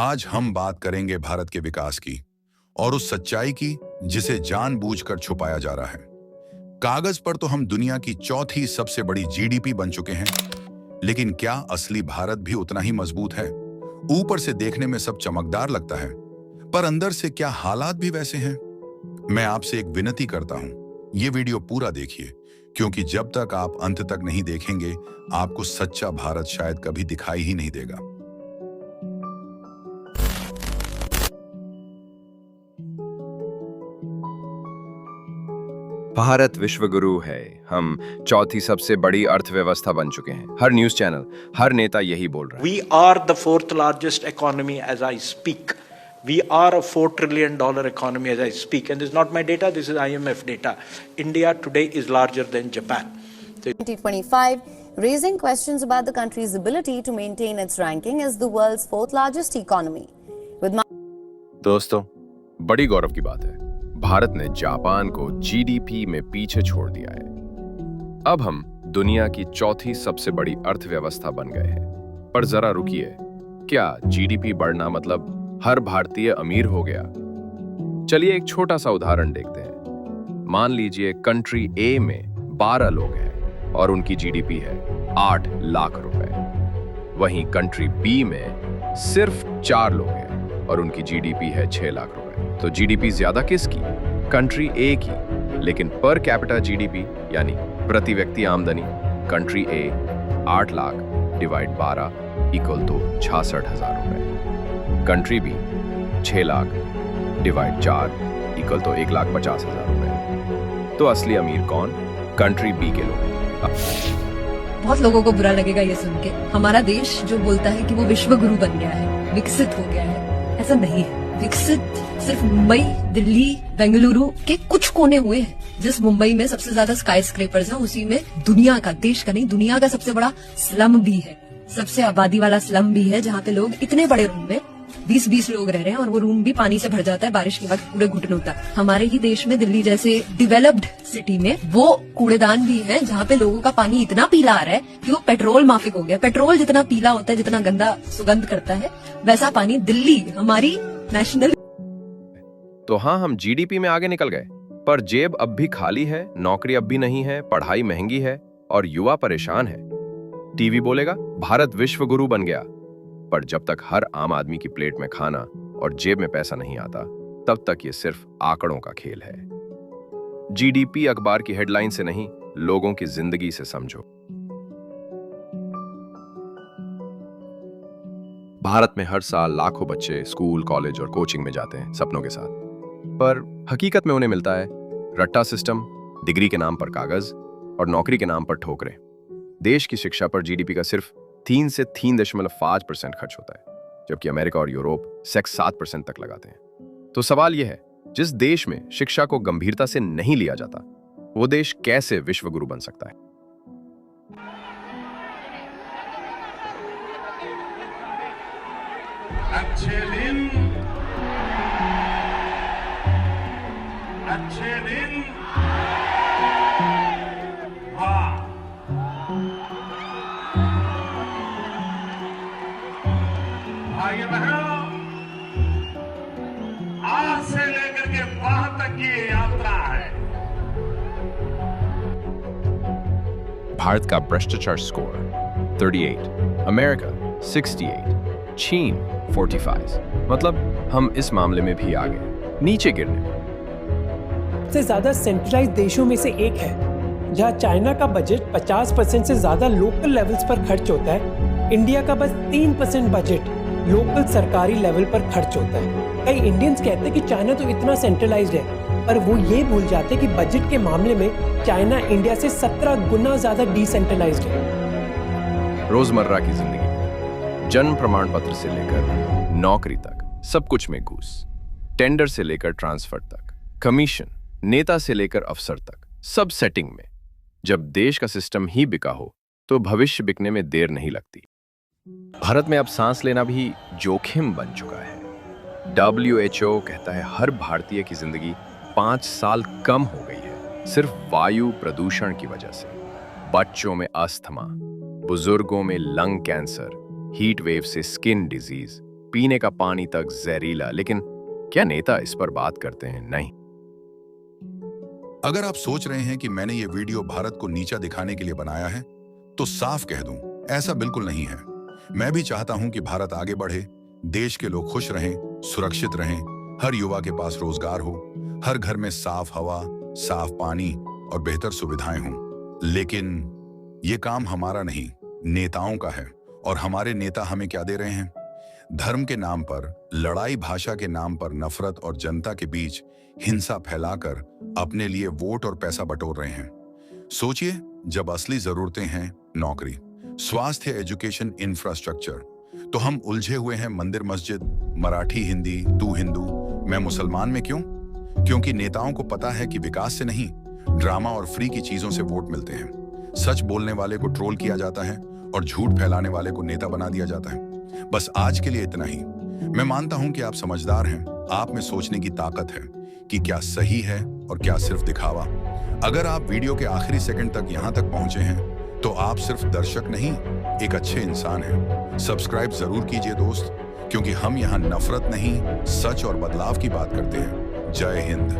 आज हम बात करेंगे भारत के विकास की और उस सच्चाई की जिसे जानबूझकर छुपाया जा रहा है। कागज पर तो हम दुनिया की चौथी सबसे बड़ी जीडीपी बन चुके हैं, लेकिन क्या असली भारत भी उतना ही मजबूत है? ऊपर से देखने में सब चमकदार लगता है, पर अंदर से क्या हालात भी वैसे हैं? मैं आपसे एक विनती करता हूं, ये वीडियो पूरा देखिए, क्योंकि जब तक आप अंत तक नहीं देखेंगे, आपको सच्चा भारत शायद कभी दिखाई ही नहीं देगा। भारत विश्वगुरु है। हम चौथी सबसे बड़ी अर्थव्यवस्था बन चुके हैं। हर न्यूज चैनल, हर नेता यही बोल रहा है। We are the fourth largest economy as I speak. We are a $4 trillion economy as I speak. And this is not my data, this is IMF data. India today is larger than Japan. 2025, raising questions about the country's ability to maintain its ranking as the world's fourth largest economy. दोस्तों, बड़ी गौरव की बात है, भारत ने Japan को GDP में पीछे छोड़ दिया है। अब हम दुनिया की चौथी सबसे बड़ी अर्थव्यवस्था बन गए हैं। पर जरा रुकिए, क्या जीडीपी बढ़ना मतलब हर भारतीय अमीर हो गया? चलिए एक छोटा सा उदाहरण देखते हैं। मान लीजिए कंट्री ए में 12 लोग हैं और उनकी जीडीपी है 8 लाख रुपए। वहीं कंट्री बी में सिर्फ 4 लोग हैं और उनकी जीडीपी है 6 लाख रुपए। तो जीडीपी ज्यादा किसकी? कंट्री ए की। लेकिन पर कैपिटा जीडीपी यानी प्रति व्यक्ति आमदनी, country A 8 lakh divide 12 equal to 66,000 रुपए। Country B 6 lakh divide 4 equal to 1,50,000 रुपए। तो असली अमीर कौन? कंट्री बी के लोग। बहुत लोगों को बुरा लगेगा ये सुन के, हमारा देश जो बोलता है कि वो विश्व गुरु बन गया है, विकसित हो गया है, ऐसा नहीं है। विकसित सिर्फ मुंबई, दिल्ली, बेंगलुरु के कुछ कोने हुए हैं। जिस मुंबई में सबसे ज्यादा स्काई स्क्रेपर्स हैं, उसी में दुनिया का, देश का नहीं, दुनिया का सबसे बड़ा स्लम भी है, सबसे आबादी वाला स्लम भी है, जहाँ पे लोग इतने बड़े रूम में 20-20 लोग रह रहे हैं और वो रूम भी पानी से भर जाता है, बारिश के बाद पूरे घुटन होता है। हमारे ही देश में, दिल्ली जैसे डेवलप्ड सिटी में, वो कूड़ेदान भी है जहाँ पे लोगों का पानी इतना पीला आ रहा है कि वो पेट्रोल माफिक हो गया। पेट्रोल जितना पीला होता है, जितना गंदा सुगंध करता है, वैसा पानी दिल्ली, हमारी नेशनल। तो हाँ, हम जीडीपी में आगे निकल गए, पर जेब अब भी खाली है, नौकरी अब भी नहीं है, पढ़ाई महंगी है और युवा परेशान है। टीवी बोलेगा भारत विश्व गुरु बन गया, पर जब तक हर आम आदमी की प्लेट में खाना और जेब में पैसा नहीं आता, तब तक ये सिर्फ आंकड़ों का खेल है। जीडीपी अखबार की हेडलाइन से नहीं, लोगों की जिंदगी से समझो। भारत में हर साल लाखों बच्चे स्कूल, कॉलेज और कोचिंग में जाते हैं सपनों के साथ, पर हकीकत में उन्हें मिलता है रट्टा सिस्टम, डिग्री के नाम पर कागज और नौकरी के नाम पर ठोकरें। देश की शिक्षा पर जीडीपी का सिर्फ 3 से 3.5% खर्च होता है, जबकि अमेरिका और यूरोप 7% तक लगाते हैं। तो सवाल यह है, जिस देश में शिक्षा को गंभीरता से नहीं लिया जाता, वो देश कैसे विश्वगुरु बन सकता है? अच्छे दिन वाह, भाई बहनों, आज से लेकर के वहां तक की यात्रा है। भारत का भ्रष्टाचार स्कोर 38, अमेरिका 68, चीन 45। मतलब हम इस मामले में भी आगे, नीचे गिरने। सबसे ज्यादा सेंट्रलाइज्ड देशों में से एक है, जहां चाइना का बजट 50% से ज्यादा लोकल लेवल्स पर खर्च होता है। इंडिया का बस 3% बजट लोकल सरकारी लेवल पर खर्च होता है। कई इंडियंस कहते हैं कि चाइना तो इतना सेंट्रलाइज्ड है, पर वो ये भूल जाते हैं कि बजट के मामले में चाइना इंडिया से 17 गुना ज्यादा डिसेंट्रलाइज्ड है। रोजमर्रा की जिंदगी, जन्म प्रमाण पत्र से लेकर नौकरी तक, सब कुछ में घूस। टेंडर से लेकर ट्रांसफर तक, कमीशन, नेता से लेकर अफसर तक, सब सेटिंग में। जब देश का सिस्टम ही बिका हो, तो भविष्य बिकने में देर नहीं लगती। भारत में अब सांस लेना भी जोखिम बन चुका है। WHO कहता है हर भारतीय की जिंदगी 5 साल कम हो गई है, सिर्फ वायु प्रदूषण की वजह से। बच्चों में अस्थमा, बुजुर्गों में लंग कैंसर, हीट वेव से स्किन डिजीज, पीने का पानी तक जहरीला। लेकिन क्या नेता इस पर बात करते हैं? नहीं। अगर आप सोच रहे हैं कि मैंने ये वीडियो भारत को नीचा दिखाने के लिए बनाया है, तो साफ कह दूं, ऐसा बिल्कुल नहीं है। मैं भी चाहता हूं कि भारत आगे बढ़े, देश के लोग खुश रहें, सुरक्षित रहें, हर युवा के पास रोजगार हो, हर घर में साफ हवा, साफ पानी और बेहतर सुविधाएं हों। लेकिन ये काम हमारा नहीं, नेताओं का है। और हमारे नेता हमें क्या दे रहे हैं? धर्म के नाम पर लड़ाई, भाषा के नाम पर नफरत और जनता के बीच हिंसा फैलाकर अपने लिए वोट और पैसा बटोर रहे हैं। सोचिए, जब असली जरूरतें हैं नौकरी, स्वास्थ्य, एजुकेशन, इंफ्रास्ट्रक्चर, तो हम उलझे हुए हैं मंदिर मस्जिद, मराठी हिंदी, तू हिंदू मैं मुसलमान में। क्यों? क्योंकि नेताओं को पता है कि विकास से नहीं, ड्रामा और फ्री की चीजों से वोट मिलते हैं। सच बोलने वाले को ट्रोल किया जाता है और झूठ फैलाने वाले को नेता बना दिया जाता है। बस आज के लिए इतना ही। मैं मानता हूं कि आप समझदार हैं, आप में सोचने की ताकत है कि क्या सही है और क्या सिर्फ दिखावा। अगर आप वीडियो के आखिरी सेकंड तक यहां तक पहुंचे हैं, तो आप सिर्फ दर्शक नहीं, एक अच्छे इंसान हैं। सब्सक्राइब जरूर कीजिए दोस्त, क्योंकि हम यहां नफरत नहीं, सच और बदलाव की बात करते हैं। जय हिंद।